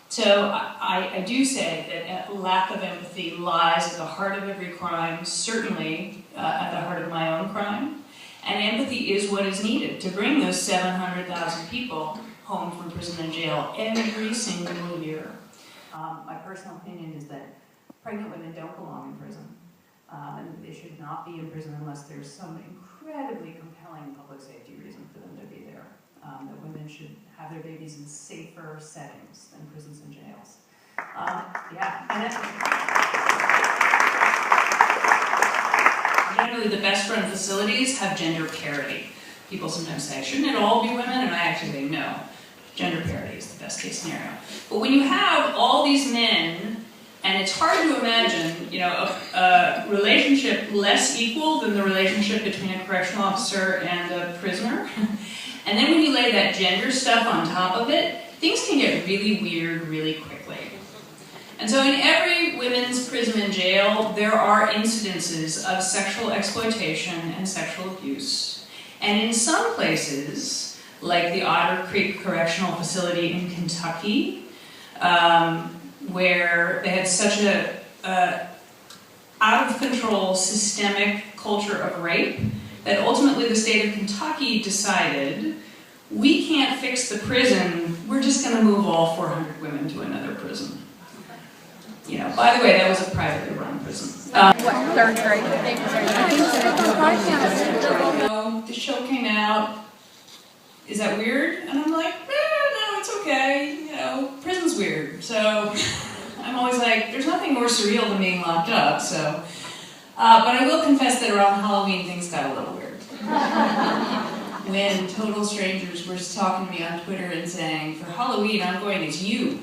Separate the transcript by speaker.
Speaker 1: So I do say that lack of empathy lies at the heart of every crime, certainly at the heart of my own crime. And empathy is what is needed to bring those 700,000 people home from prison and jail every single year. My personal opinion is that pregnant women don't belong in prison. And they should not be in prison unless there's some incredibly compelling public safety reason for them to be there. That women should have their babies in safer settings than prisons and jails. Generally, the best run facilities have gender parity. People sometimes say, shouldn't it all be women? And I actually say no. Gender parity is the best case scenario. But when you have all these men, and it's hard to imagine, a relationship less equal than the relationship between a correctional officer and a prisoner. And then when you lay that gender stuff on top of it, things can get really weird really quickly. And so in every women's prison and jail, there are incidences of sexual exploitation and sexual abuse. And in some places, like the Otter Creek Correctional Facility in Kentucky, where they had such a out-of-control systemic culture of rape that ultimately the state of Kentucky decided, we can't fix the prison, we're just going to move all 400 women to another prison. By the way, that was a privately run prison.
Speaker 2: Third grade?
Speaker 1: The show came out, is that weird? And I'm like, no, it's okay, prison's weird. So I'm always like, there's nothing more surreal than being locked up, so. But I will confess that around Halloween, things got a little weird. When total strangers were talking to me on Twitter and saying, for Halloween, I'm going as you.